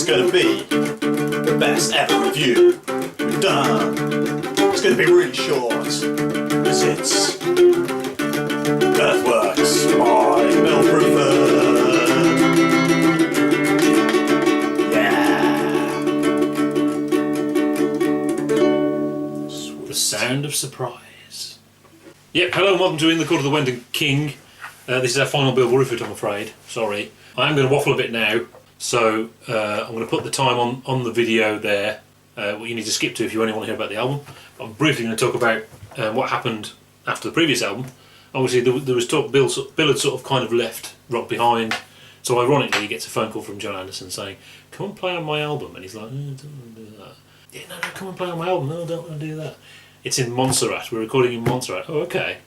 is going to be the best ever review we've done. It's going to be really short, because it's Earthworks by Bruford. Yeah. The sound of surprise. Yep, hello and welcome to In the Court of the Wenton King. This is our final Bill Bruford, I'm afraid. Sorry. I am going to waffle a bit now, so I'm going to put the time on the video there, what you need to skip to if you only want to hear about the album. I'm briefly going to talk about what happened after the previous album. Obviously there was talk, Bill had sort of kind of left Rock behind, so ironically he gets a phone call from John Anderson saying, come and play on my album, and he's like, don't want to do that. Yeah, no, come and play on my album, no, I don't want to do that. It's in Montserrat, we're recording in Montserrat. Oh, okay.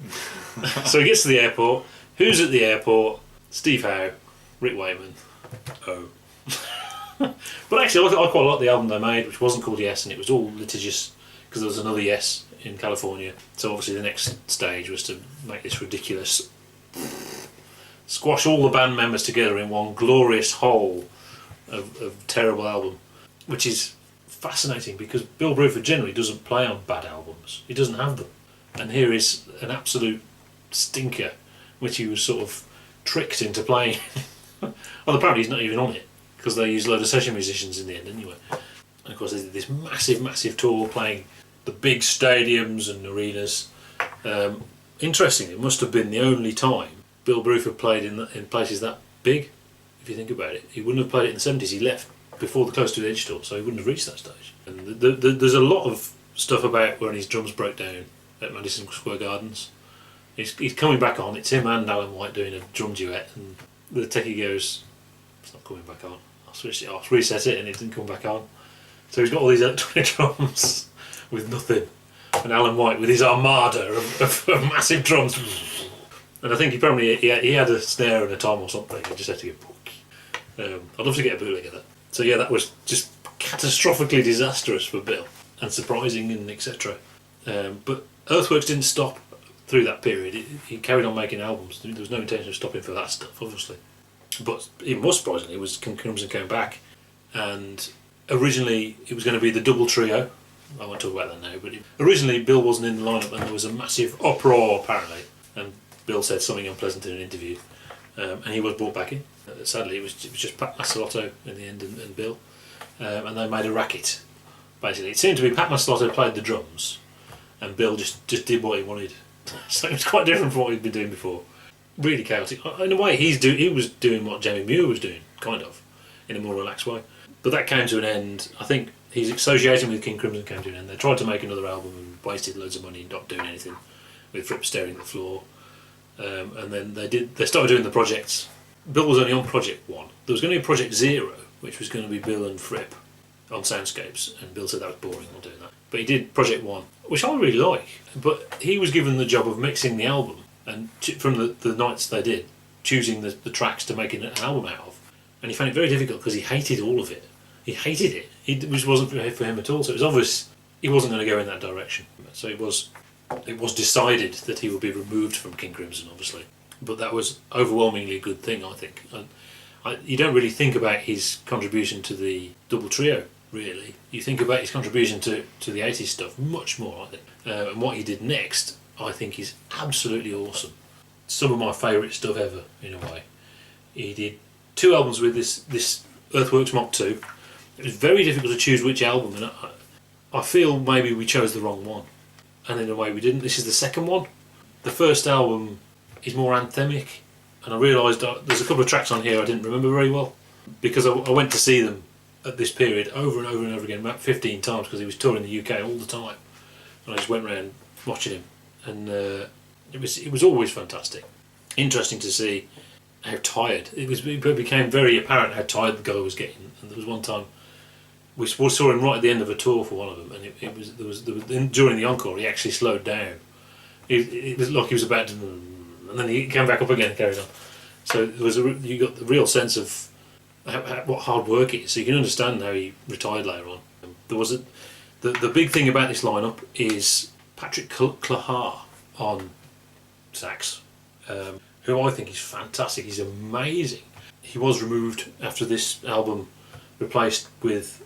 So he gets to the airport. Who's at the airport? Steve Howe, Rick Wakeman. Oh. But actually I quite like the album they made, which wasn't called Yes, and it was all litigious because there was another Yes in California. So obviously the next stage was to make this ridiculous, squash all the band members together in one glorious whole of terrible album, which is fascinating because Bill Bruford generally doesn't play on bad albums. He doesn't have them. And here is an absolute stinker, which he was sort of tricked into playing. Well, apparently he's not even on it, because they used a load of session musicians in the end anyway. And of course they did this massive tour playing the big stadiums and arenas. Interestingly, it must have been the only time Bill Bruford played in places that big, if you think about it. He wouldn't have played it in the 70s, he left before the Close to the Edge tour, so he wouldn't have reached that stage. And there's a lot of stuff about when his drums broke down at Madison Square Gardens. He's coming back on, it's him and Alan White doing a drum duet, and the techie goes, it's not coming back on. I'll switch it off, reset it, and it didn't come back on. So he's got all these electronic drums with nothing, and Alan White with his armada of massive drums. And I think he had a snare and a tom or something, he just had to go. I'd love to get a bootleg of that. So yeah, that was just catastrophically disastrous for Bill, and surprising and etc. But Earthworks didn't stop through that period. He carried on making albums. There was no intention of stopping for that stuff, obviously. But even more surprisingly, it was Crimson came back, and originally it was going to be the double trio. I won't talk about that now, but originally Bill wasn't in the lineup, and there was a massive uproar apparently, and Bill said something unpleasant in an interview, and he was brought back in. Sadly, it was just Pat Mastelotto in the end and Bill, and they made a racket. Basically, it seemed to be Pat Mastelotto played the drums, and Bill just did what he wanted. So it was quite different from what he'd been doing before. Really chaotic. In a way, he was doing what Jamie Muir was doing, kind of, in a more relaxed way. But that came to an end. I think his association with King Crimson came to an end. They tried to make another album and wasted loads of money not doing anything, with Fripp staring at the floor. And then they started doing the projects. Bill was only on Project 1. There was going to be Project 0, which was going to be Bill and Fripp on soundscapes, and Bill said that was boring, not doing that. But he did Project 1, which I really like. But he was given the job of mixing the album, and from the nights they did, choosing the tracks to make an album out of. And he found it very difficult because he hated all of it. He hated it. It wasn't for him at all. So it was obvious he wasn't going to go in that direction. So it was decided that he would be removed from King Crimson, obviously. But that was overwhelmingly a good thing, I think. You don't really think about his contribution to the double trio, really. You think about his contribution to the 80s stuff much more, I think. And what he did next, I think, is absolutely awesome. Some of my favourite stuff ever, in a way. He did 2 albums with this Earthworks Mock 2. It was very difficult to choose which album, and I feel maybe we chose the wrong one. And in a way we didn't. This is the second one. The first album is more anthemic, and I realised there's a couple of tracks on here I didn't remember very well, because I went to see them at this period over and over and over again, about 15 times, because he was touring the UK all the time, and I just went around watching him, and it was always fantastic. Interesting to see how tired it became very apparent how tired the guy was getting. And there was one time we saw him right at the end of a tour for one of them, and during the encore he actually slowed down. It was like he was about to, and then he came back up again and carried on. So you got the real sense of what hard work it is. So you can understand how he retired later on. There was the big thing about this lineup is Patrick Clahar on sax, who I think is fantastic. He's amazing. He was removed after this album replaced with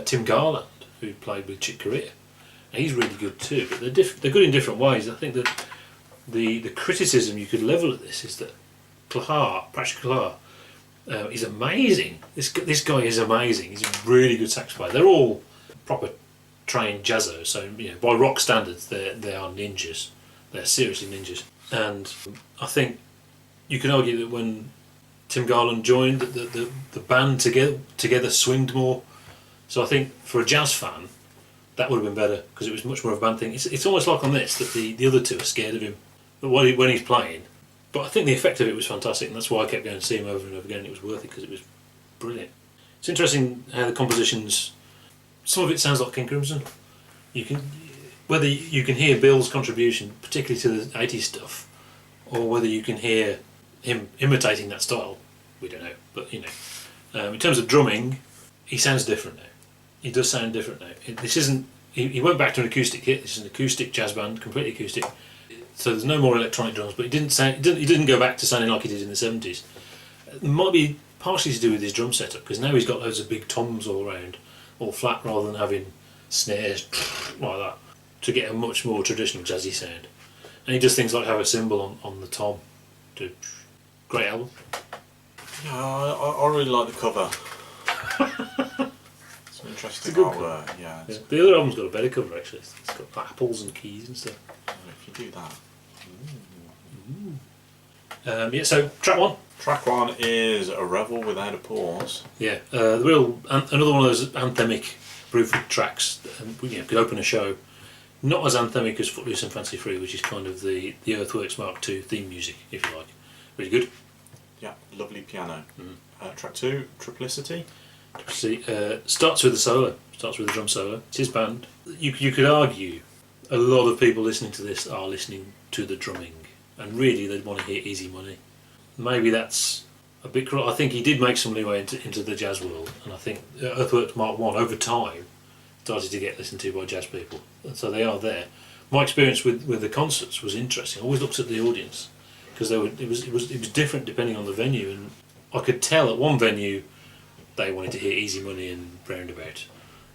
Tim Garland, who played with Chick Corea. And he's really good too, but they're good in different ways. I think that the criticism you could level at this is that Patrick Clark, is amazing. This guy is amazing. He's a really good sax player. They're all proper trained jazzos, so by rock standards they are ninjas. They're seriously ninjas. And I think you can argue that when Tim Garland joined, the band together swinged more. So I think for a jazz fan, that would have been better because it was much more of a band thing. It's almost like on this that the other two are scared of him when he's playing. But I think the effect of it was fantastic, and that's why I kept going to see him over and over again. It was worth it because it was brilliant. It's interesting how the compositions, some of it sounds like King Crimson. Whether you can hear Bill's contribution, particularly to the 80s stuff, or whether you can hear him imitating that style, we don't know. But in terms of drumming, he sounds different now. He does sound different now. This isn't. He went back to an acoustic kit. This is an acoustic jazz band, completely acoustic. So there's no more electronic drums, but he didn't go back to sounding like he did in the 70s. It might be partially to do with his drum setup, because now he's got loads of big toms all around, all flat, rather than having snares like that, to get a much more traditional jazzy sound. And he does things like have a cymbal on the tom. Great album. Yeah, I really like the cover. It's an interesting artwork. Yeah. The other album's got a better cover actually. It's got apples and keys and stuff. If you do that. So track one. Track one is a Revel without a pause. Yeah, another one of those anthemic Bruford tracks. Could open a show. Not as anthemic as Footloose and Fancy Free, which is kind of the Earthworks Mark II theme music, if you like. Really good. Yeah, lovely piano. Track two, Triplicity. Starts with the solo. Starts with the drum solo. It's his band. You could argue a lot of people listening to this are listening to the drumming, and really they'd want to hear Easy Money. Maybe that's a bit cruel. I think he did make some leeway into the jazz world, and I think Earthworks Mark I over time started to get listened to by jazz people, and so they are there. My experience with the concerts was interesting. I always looked at the audience because it was different depending on the venue, and I could tell at one venue they wanted to hear Easy Money and Roundabout,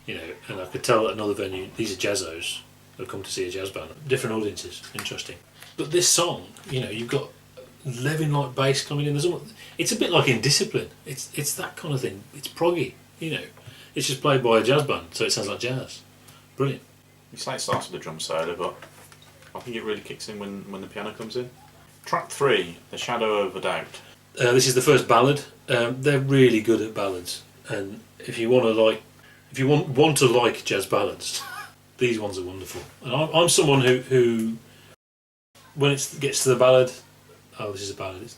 and I could tell at another venue these are jazzos who've come to see a jazz band. Different audiences, interesting. But this song, you've got Levin like bass coming in. It's a bit like Indiscipline. It's that kind of thing. It's proggy, It's just played by a jazz band, so it sounds like jazz. Brilliant. You say it starts with a drum solo, but I think it really kicks in when the piano comes in. Track three, The Shadow of a Doubt. This is the first ballad. They're really good at ballads, and if you want to like jazz ballads, these ones are wonderful. And I'm someone who when it gets to the ballad, this is a ballad. It's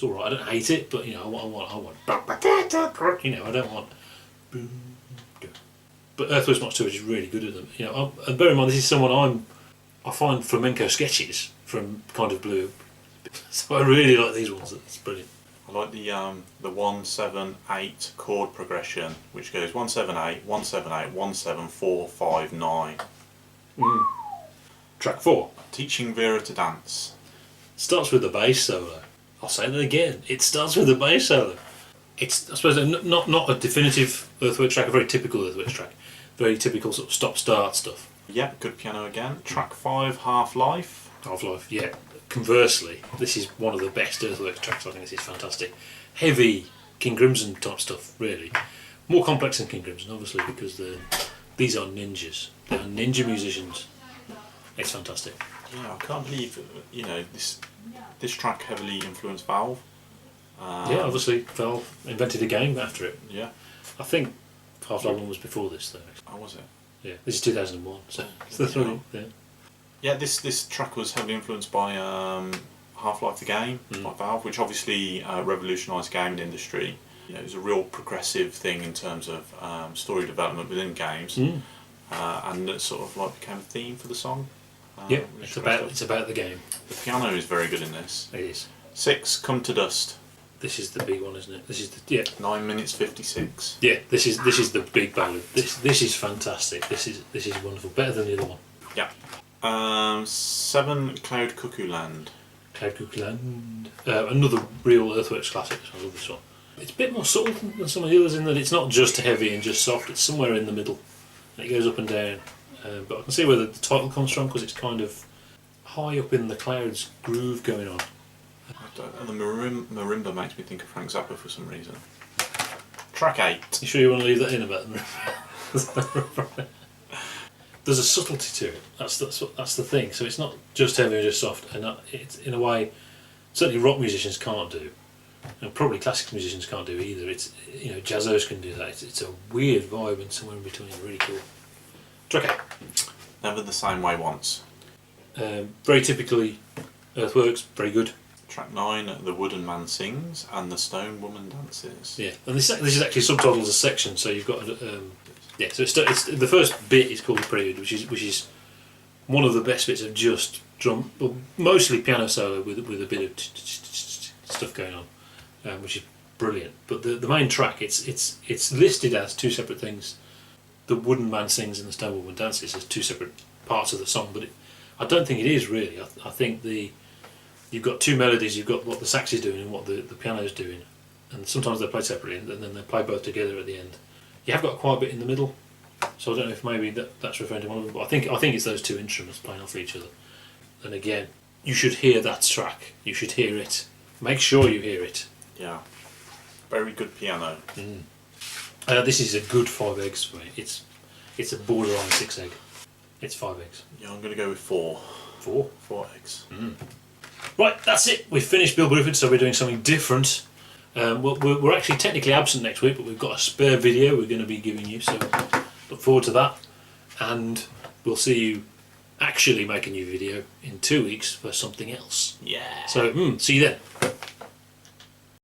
all right. I don't hate it, but I want. I don't want. But Earthworks Mark II is really good at them. And bear in mind, this is someone I find flamenco sketches from Kind of Blue, so I really like these ones. It's brilliant. I like the 1-7-8 chord progression, which goes 1-7-8, 1-7-8, 1-7-4, 5, 9. Track 4. Teaching Vera to Dance. Starts with the bass solo. I'll say that again. It starts with the bass solo. It's, I suppose, not a definitive Earthworks track, a very typical Earthworks track. Very typical sort of stop-start stuff. Yeah, good piano again. Track 5, Half-Life. Half-Life, yeah. Conversely, this is one of the best Earthworks tracks. I think this is fantastic. Heavy King Crimson type stuff, really. More complex than King Crimson, obviously, because these are ninjas. They are ninja musicians. It's fantastic. Yeah, I can't believe this track heavily influenced Valve. Yeah, obviously Valve invented a game after it. Yeah. I think Half-Life 1 was before this, though. Oh, was it? Yeah, this is 2001, so that's right. Yeah. Yeah, this track was heavily influenced by Half-Life the game by Valve, which obviously revolutionised the gaming industry. It was a real progressive thing in terms of story development within games, and it sort of like became a theme for the song. Yeah, it's about the game. The piano is very good in this. It is. 6, Come to Dust. This is the big one, isn't it? This is 9 minutes 56. Yeah, this is the big ballad. This is fantastic. This is wonderful. Better than the other one. Yeah. 7, Cloud Cuckoo Land. Cloud Cuckoo Land. Another real Earthworks classic. I love this one. It's a bit more subtle than some of the others in that it's not just heavy and just soft, it's somewhere in the middle. And it goes up and down. But I can see where the title comes from because it's kind of high up in the clouds groove going on. And the marimba makes me think of Frank Zappa for some reason. Track 8. You sure you want to leave that in about the There's a subtlety to it. That's the thing. So it's not just heavy or just soft, and it's in a way certainly rock musicians can't do, and probably classical musicians can't do either. It's jazzos can do that. It's a weird vibe and somewhere in between. Really cool. Track 8. Never the Same Way Once. Very typically Earthworks. Very good. Track 9. The Wooden Man Sings and the Stone Woman Dances. Yeah, and this is actually subtitled as a section. So you've got yeah. So it's the first bit is called the prelude, which is one of the best bits of just drum, well, mostly piano solo with a bit of stuff going on, which is brilliant. But the main track, it's listed as two separate things. The Wooden Man Sings and the Stone Woman Dances as two separate parts of the song, but I don't think it is really. I think you've got two melodies. You've got what the sax is doing and what the piano is doing, and sometimes they're played separately, and then they play both together at the end. You have got quite a bit in the middle, so I don't know if maybe that's referring to one of them, but I think it's those two instruments playing off each other. And again, you should hear that track. You should hear it. Make sure you hear it. Yeah. Very good piano. This is a good 5 eggs for me. It's a borderline 6 egg. It's 5 eggs. Yeah, I'm going to go with 4. 4? 4 eggs. Right, that's it. We've finished Bill Bruford, so we're doing something different. We're actually technically absent next week, but we've got a spare video we're going to be giving you, so look forward to that. And we'll see you actually make a new video in 2 weeks for something else. Yeah. So, see you then.